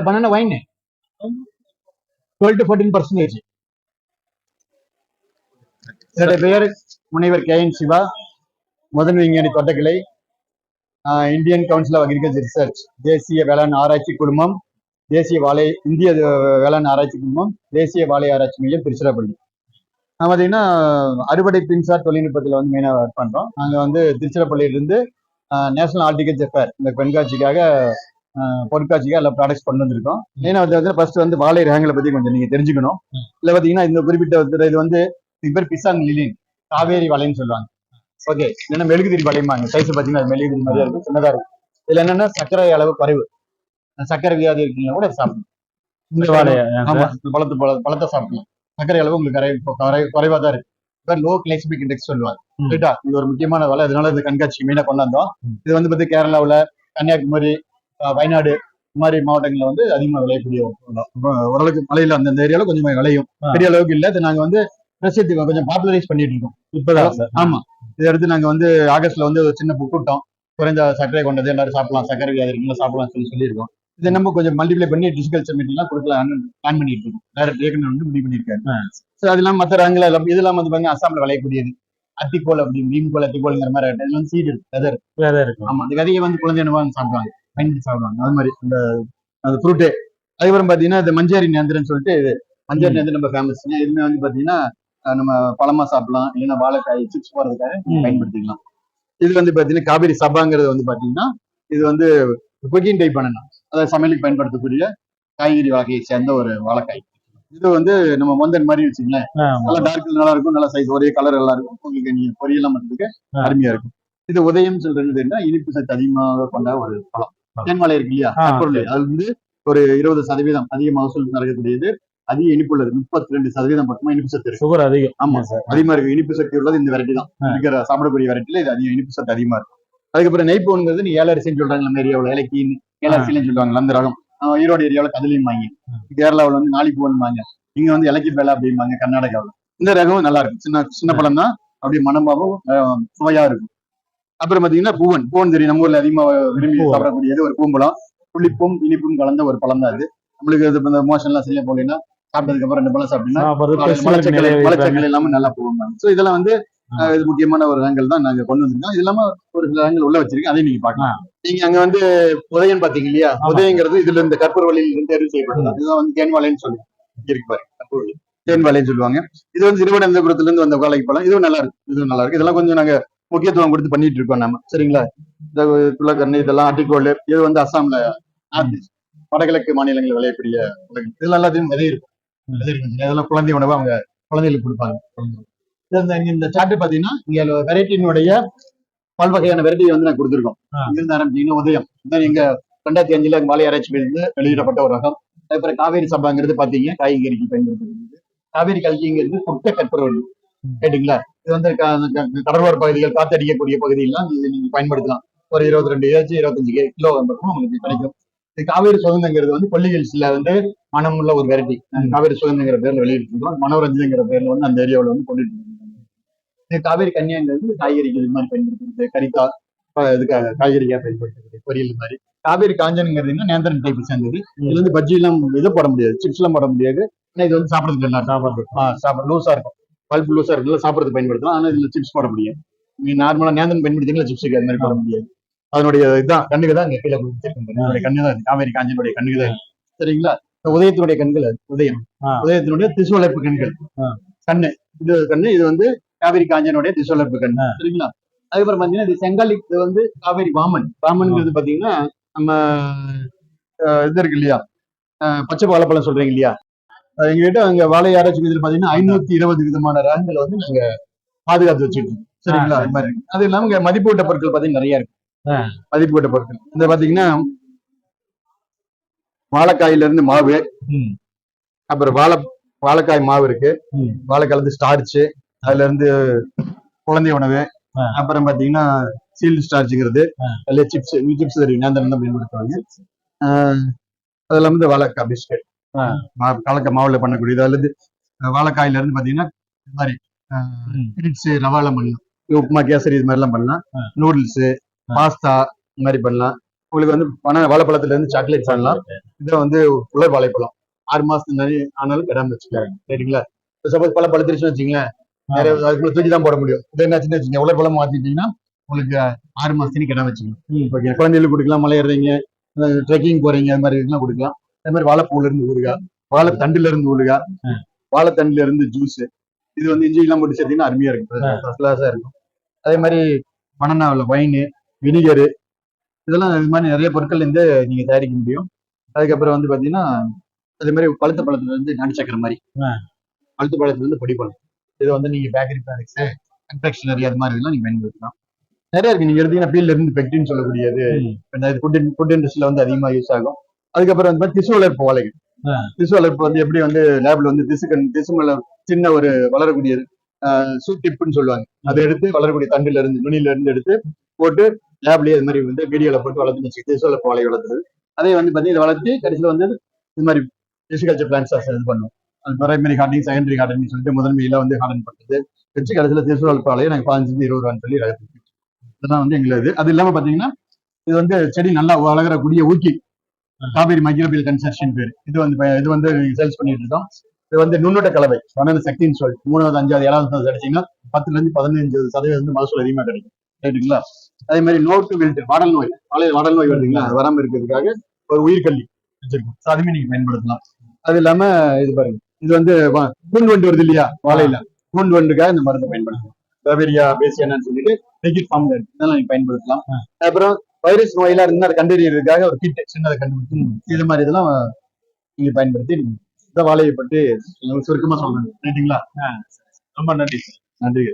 Banana wine 12 to 14%. என்னுடைய பெயர் முனைவர் KN சிவா, முதன்மை விஞ்ஞானி தோட்டக்கலை, Indian council of agriculture research, தேசிய வேளாண் ஆராய்ச்சி குழுமம், இந்திய வேளாண் ஆராய்ச்சி குழுமம், தேசிய வாழை ஆராய்ச்சி மையம், திருச்சிராப்பள்ளி. நான் பார்த்தீங்கன்னா அறுவடை பின்சார் தொழில்நுட்பத்தில் வந்து மெயினாக ஒர்க் பண்ணுறோம். நாங்கள் வந்து திருச்சிராப்பள்ளியிலிருந்து நேஷனல் ஹார்டிகல்ச்சர் ஃபேர் இந்த கண்காட்சிக்காக பொருட்காட்சிக்காக எல்லா ப்ராடக்ட்ஸ் கொண்டு வந்திருக்கோம். மெயினாக வந்து ஃபர்ஸ்ட் வந்து வாழை ரகங்களை பற்றி கொஞ்சம் நீங்கள் தெரிஞ்சுக்கணும். இல்லை பார்த்தீங்கன்னா இந்த குறிப்பிட்ட இது வந்து இது பேர் பிசாங் லிலின் காவேரி வலைன்னு சொல்லுவாங்க. ஓகே, இல்லைன்னா மெழுகுதிரி வளையுமாங்க. சைஸ் பார்த்தீங்கன்னா மெழுகுதிரி மாதிரியா இருக்கும், சின்னதாக இருக்கும். இதில் என்னென்னா சர்க்கரை அளவு குறைவு, சர்க்கரை வியாதி இருக்குன்னா கூட சாப்பிடணும். இந்த வாழையை ஆமா பழத்தை சாப்பிடலாம். சர்க்கரை அளவு உங்களுக்கு குறைவா தான் இருக்கு. லோ கிளைசமிக் இண்டெக்ஸ் சொல்லுவாங்க. ரைட்டா, இது ஒரு முக்கியமான வேலை. அதனால இந்த கண்காட்சி மெயினாக கொண்டாந்தோம். இது வந்து பார்த்து கேரளாவில், கன்னியாகுமரி, வயநாடு இந்த மாதிரி மாவட்டங்களில் வந்து அதிகமாக விளையக்கூடிய ஓரளவுக்கு மலையில அந்தந்த ஏரியாவில் கொஞ்சம் விளையும். பெரிய அளவுக்கு இல்லை. இது நாங்கள் வந்து பிரசித்தி கொஞ்சம் பாப்புலரைஸ் பண்ணிட்டு இருக்கோம் இப்பதான். ஆமா, இதை எடுத்து நாங்கள் வந்து ஆகஸ்ட்ல வந்து ஒரு சின்ன புக் விட்டோம். குறைந்த சர்க்கரை கொண்டது எல்லாரும் சாப்பிடலாம், சர்க்கரை வியாதி இருக்குன்னு சாப்பிடலாம் சொல்லியிருக்கோம். இதை நம்ம கொஞ்சம் மல்டிப்ளை பண்ணி டிஸ்கல்ச்சர் மீட்டிங்லாம் கொடுக்கலாம் பிளான் பண்ணிட்டு இருக்கோம். டைரக்ட் ஏற்கனவே வந்து முடிவு பண்ணியிருக்காரு. ஸோ அது இல்லாமல் மற்ற ரகங்கள் எல்லாம் இதெல்லாம் வந்து பாருங்க அசாமில் விளையக்கூடியது அத்திக்கோல், அப்படி மீன்கோல் அத்திக்கோல்ங்கிற மாதிரி வந்து சீடு இருக்கு. ஆமா, அந்த விதையை வந்து குழந்தை சாப்பிடுவாங்க, பயன்படுத்தி சாப்பிடுவாங்க. அது மாதிரி அந்த ஃப்ரூட்டு. அதுக்கப்புறம் பார்த்தீங்கன்னா இந்த மஞ்சரி நேந்திரன்னு சொல்லிட்டு, மஞ்சரி நேந்திரம் ரொம்ப ஃபேமஸ். இதுவுமே வந்து பார்த்தீங்கன்னா நம்ம பழமா சாப்பிடலாம், இல்லைன்னா வாழைக்காய் சிப்ஸ் போடுறதுக்காக பயன்படுத்திக்கலாம். இது வந்து பார்த்தீங்கன்னா காவேரி சபாங்கிறது வந்து பார்த்தீங்கன்னா இது வந்து குக்கிங் டைப் பண்ணணும், அதாவது சமையலுக்கு பயன்படுத்தக்கூடிய காய்கறி வகையை சேர்ந்த ஒரு வாழைக்காய். இது வந்து நம்ம மொந்தன் மாதிரி வச்சுங்களேன், நல்லா டார்க் நல்லா இருக்கும், நல்லா சைஸ் ஒரே கலர் நல்லா இருக்கும். உங்களுக்கு நீங்க பொரியெல்லாம் பண்றதுக்கு அருமையா இருக்கும். இது உதயம் சொல்றது என்ன, இனிப்பு சத்து அதிகமாக கொண்ட ஒரு பழம். தேன்மலை இருக்கு இல்லையா, அது வந்து ஒரு 20% அதிக மகசூல் நடக்கக்கூடியது. அதிக இனிப்பு உள்ளது, 32% பக்கமா இனிப்பு சத்து இருக்கு. சுகர் அதிகம். ஆமா சார், அதிகமா இருக்கு. இனிப்பு சக்தி உள்ளது இந்த வெரைட்டி தான் இருக்கிற சாப்பிடக்கூடிய வெரைட்டில இது அதிக இனிப்பு சத்து அதிகமா இருக்கும். அதுக்கப்புறம் நெய்ப்போங்கிறது நீ ஏலரிசின்னு சொல்றாங்க, நம்ம ஏரியாவில் ஏலக்கி ஏலரிசின்னு சொல்லுவாங்க. அந்த ரகம் ஈரோடு ஏரியாவில் கதலியும் வாங்கி, கேரளாவில் வந்து நாளிப்பூன்னு வாங்க, இங்க வந்து இலக்கி பேலா அப்படிம்பாங்க கர்நாடகாவில். இந்த ரகம் நல்லா இருக்கும், சின்ன சின்ன பழம் தான், அப்படி மனமாவும் சுவையா இருக்கும். அப்புறம் பாத்தீங்கன்னா பூவன் தெரியும், நம்ம ஊர்ல அதிகமா விரும்பி சாப்பிடக்கூடியது ஒரு பூம்பழம். புளிப்பும் இனிப்பும் கலந்த ஒரு பழம் தான் அது. நம்மளுக்கு இது மோஷன் எல்லாம் சரியா போகலைன்னா சாப்பிட்டதுக்கு அப்புறம் 2 பழம் சாப்பிட்டீங்கன்னா மலச்சக்கலை இல்லாம நல்லா போவாங்க. ஸோ இதெல்லாம் வந்து இது முக்கியமான ஒரு ரகங்கள் தான் நாங்க கொண்டு வந்திருக்கோம். இது இல்லாம ஒரு சில ரகங்கள் உள்ள வச்சிருக்கேன், அதையும் நீங்க பார்க்கலாம். நீங்க அங்க வந்து உதயம் பாத்தீங்க இல்லையா, உதயங்கிறது இதுல இந்த கற்பூர வழியில இருந்து தேர்வு செய்யப்பட்டது. இதுதான் வந்து தேன்வாழைன்னு சொல்லுவாங்க. இருக்கு பாருங்க, கற்பூர வழி தேன்வாழைன்னு சொல்லுவாங்க. இது வந்து திருவனந்தபுரத்துல இருந்து வந்த வாழைக்கு பழம். இதுவும் நல்லா இருக்கு, இதுவும் நல்லா இருக்கு. இதெல்லாம் கொஞ்சம் நாங்க முக்கியத்துவம் கொடுத்து பண்ணிட்டு இருக்கோம் நம்ம, சரிங்களா. இந்த குலக்கண்ணு இதெல்லாம் அட்டிக்கோல், இது வந்து அஸ்ஸாம்ல வடகிழக்கு மாநிலங்களில் விளையக்கூடிய இதெல்லாம் எல்லாத்தையும் விதை இருக்கும். இதெல்லாம் குழந்தை உணவு அவங்க குழந்தைகளுக்கு கொடுப்பாங்க. இந்த சார்ட் பாத்தீங்கன்னா இங்க வெரைட்டியினுடைய பல்வகையான வெரைட்டி வந்து நான் கொடுத்துருக்கோம். இங்கிருந்து ஆரம்பிச்சீங்கன்னா உதயம் எங்க 2005 வாழை ஆராய்ச்சி வெளியிடப்பட்ட ஒரு ரகம். அதுக்கப்புறம் காவேரி சபாங்கிறது பாத்தீங்க காய்கறிக்கு பயன்படுத்துறது. காவேரி கல்கிங்கிறது புட்ட கற்பூரவள்ளி, கேட்டீங்களா. இது வந்து கடலோர பகுதிகள், காத்தடிக்கக்கூடிய பகுதியெல்லாம் இது நீங்க பயன்படுத்தலாம். ஒரு 22 25 கிலோ உங்களுக்கு கிடைக்கும். காவேரி சுகந்தங்கிறது வந்து கொல்லி ஹில்ஸ்ல வந்து மனம் உள்ள ஒரு வெரைட்டி. காவேரி சுகந்தங்கிற பேர்ல வெளியிட்டு இருக்கோம். மனோரஞ்சன்ங்கிற பேர்ல வந்து அந்த ஏரியாவில் வந்து கொண்டுட்டு இருக்கோம். காவேரி கன்னியாங்கிறது காய்கறிகள் இது மாதிரி பயன்படுத்துறது, கறிக்காய் இதுக்காக காய்கறிக்காக பயன்படுத்துறது, பொரியல் மாதிரி. காவேரி காஞ்சனுங்கிறது நேந்திரன் டைப் சேர்ந்தது. இது வந்து பஜ்ஜி எல்லாம் இதை போட முடியாது, சிப்ஸ் எல்லாம் போட முடியாது. ஆனா இது வந்து சாப்பிடறதுக்கு நல்லா சாப்பிட லூஸா இருக்கும், பல்ப் லூஸா இருக்கு, சாப்பிடறதுக்கு பயன்படுத்தலாம். ஆனா இதுல சிப்ஸ் போட முடியாது. நீங்க நார்மலா நேந்திரன் பயன்படுத்திங்களா, சிப்ஸுக்கு அது மாதிரி போட முடியாது. அதனுடைய இதுதான் கண்ணுக்கு தான் இங்க கீழே கொடுத்துருக்கேன். கண்ணு தான் காவேரி காஞ்சனுடைய கண்ணுக்கு தான், சரிங்களா. உதயத்தினுடைய கண்கள், அது உதயத்தினுடைய திசுவளர்ப்பு கண்கள் கண்ணு. இது கண்ணு, இது வந்து காவேரி காஞ்சனுடைய திசுவளர்ப்பு கண்ணு, சரிங்களா. அதுக்கப்புறம் பாத்தீங்கன்னா இது செங்காலி, இது வந்து காவேரி வாமன்ங்கிறது பாத்தீங்கன்னா நம்ம இது இருக்கு இல்லையா, பச்சை வாழைப்பழம் சொல்றீங்க இல்லையா, எங்ககிட்ட அங்க வாழை ஆராய்ச்சி இதில் பாத்தீங்கன்னா 520 விதமான ரகங்களை வந்து நாங்க பாதுகாத்து வச்சுருக்கோம், சரிங்களா. அது மாதிரி அது இல்லாம இங்க மதிப்பூட்ட பொருட்கள் பாத்தீங்கன்னா நிறைய இருக்கு. மதிப்பூட்ட பொருட்கள் இந்த பாத்தீங்கன்னா வாழைக்காயில இருந்து மாவு, அப்புறம் வாழைக்காய் மாவு இருக்கு, வாழைக்காயில இருந்து ஸ்டார்ச், அதுல இருந்து குழந்தை உணவு, அப்புறம் பாத்தீங்கன்னா சீல்டு ஸ்டார்ச்ங்கிறது, அதுல சிப்ஸ் தெரியும், நேந்திரம் தான் பயன்படுத்துவாங்க. அதுல வந்து வாழைக்காய் பிஸ்கட், வாழைக்காய் மாவுல பண்ணக்கூடியது. அதுல இருந்து வாழைக்காயில இருந்து பாத்தீங்கன்னா இது மாதிரி ரவால பண்ணலாம், உப்புமா கேசரி இது மாதிரி எல்லாம் பண்ணலாம். நூடுல்ஸ், பாஸ்தா இந்த மாதிரி பண்ணலாம். உங்களுக்கு வந்து வாழைப்பழத்துல இருந்து சாக்லேட் பண்ணலாம். இதை வந்து உலர் வாழைப்பழம் 6 மாசத்துக்கு ஆனாலும் கெடாம வச்சுக்கலாம். சரிங்களா? சப்போஸ் பழம் பழுத்துருச்சுன்னு வச்சுங்களேன், நிறைய அதுக்குள்ள தூக்கி தான் போட முடியும். இது என்னாச்சுன்னு வச்சுக்கோங்க, உலர் பழம் மாத்திட்டீங்கன்னா உங்களுக்கு 6 மாசத்துக்கு கெடாம வச்சுக்கலாம். ஓகே, குழந்தைகளுக்கு கொடுக்கலாம், மலை ஏறுறீங்க, ட்ரெக்கிங் போறீங்க, அது மாதிரி இதெல்லாம் கொடுக்கலாம். அதே மாதிரி வாழைப்பூல இருந்து ஊறுகாய், வாழைத்தண்டுல இருந்து ஊறுகாய், வாழைத்தண்டுல இருந்து ஜூஸ். இது வந்து இஞ்சி எல்லாம் போட்டு சேர்த்தீங்கன்னா அருமையா இருக்கும், ஃபர்ஸ்ட் கிளாஸா இருக்கும். அதே மாதிரி பனனாவில் வைனு, வினிகரு, இதெல்லாம் இது மாதிரி நிறைய பொருட்கள் இருந்து நீங்க தயாரிக்க முடியும். அதுக்கப்புறம் வந்து பாத்தீங்கன்னா அதே மாதிரி பழுத்த பழத்துல இருந்து நாட்டு சக்கரை மாதிரி, பழுத்த பழத்துல இருந்து பொடி பழம், இது வந்து நீங்க பேக்கரி ப்ராடக்ட்ஸ், கன்ஃபெக்ஷனரி அது மாதிரி எல்லாம் நீங்க பயன்படுத்தலாம். நிறைய இருக்கு. நீங்க எடுத்தீங்கன்னா பீல்ல இருந்து பெக்டின்னு சொல்லக்கூடியது ஃபுட் இண்டஸ்ட்ரியில வந்து அதிகமா யூஸ் ஆகும். அதுக்கப்புறம் வந்து திசு வளர்ப்பு வாழைகள். திசு வளர்ப்பு வந்து எப்படி வந்து லேப்ல வந்து திசு மேல சின்ன ஒரு வளரக்கூடிய டிப்புன்னு சொல்லுவாங்க, அதை எடுத்து வளரக்கூடிய தண்டுல இருந்து நுனியில இருந்து எடுத்து போட்டு லேப்லயே இது மாதிரி வந்து வீடியோல போட்டு வளர்த்து வச்சு திசு வளர்ப்பு வாழை வளர்த்துறது. அதே வந்து பார்த்தீங்கன்னா வளர்த்து கடைசியில் வந்து இது மாதிரி டிசிகல்ச்சர் பிளான்ஸ் இது பண்ணுவோம். அது பிரைமரி கார்டனிங், செகண்டரி கார்டனிங் சொல்லிட்டு முதன்மையில வந்து கார்டன் பண்ணுறது வச்சு கடைசியில் திசு வளர்ப்பு வாழையை நாங்கள் 15 20 ரூபான்னு சொல்லி இதெல்லாம் வந்து எங்களுக்கு. அது இல்லாம பாத்தீங்கன்னா இது வந்து செடி நல்லா வளரக்கூடிய ஊக்கி, காவேரி மைக்ரோபியல் கன்ஸ்ட்ரக்ஷன் பேர். இது வந்து சேல்ஸ் பண்ணிட்டு இருக்கோம். இது வந்து நுண்ணூட்ட கலவை வனன சக்தின்னு சொல்லி 3வது 5வது 7வது அடிச்சீங்கன்னா 10% வந்து மகசூல் அதிகமா கிடைக்கும். ரைட்டுங்களா? அதே மாதிரி நோட்டு வில்ட், வாடல் நோய், வாடல் நோய் வருதுங்களா, அது வராம இருக்கிறதுக்காக ஒரு உயிர்கல்லி வச்சிருக்கோம். அதுவுமே நீங்க பயன்படுத்தலாம். அது இல்லாம இது பாருங்க, இது வந்து பூண்டு வண்டு வருது இல்லையா வாழையில, பூண்டு வண்டுக்காக இந்த மருந்து பயன்படுத்தலாம். பேவேரியா பேசியானான்னு சொல்லிட்டு லிக்விட் ஃபார்ம்ல இருக்கு, இதெல்லாம் நீங்க பயன்படுத்தலாம். அப்புறம் வைரஸ் நோயெல்லாம் இருந்தா அதை கண்டறியறதுக்காக ஒரு கிட் சின்னதை கண்டுபிடிச்சு இது மாதிரி இதெல்லாம் நீங்க பயன்படுத்தி இந்த வாழையை பற்றி சுருக்கமா சொல்றேன். ரைட்டுங்களா? ரொம்ப நன்றி. நன்றி.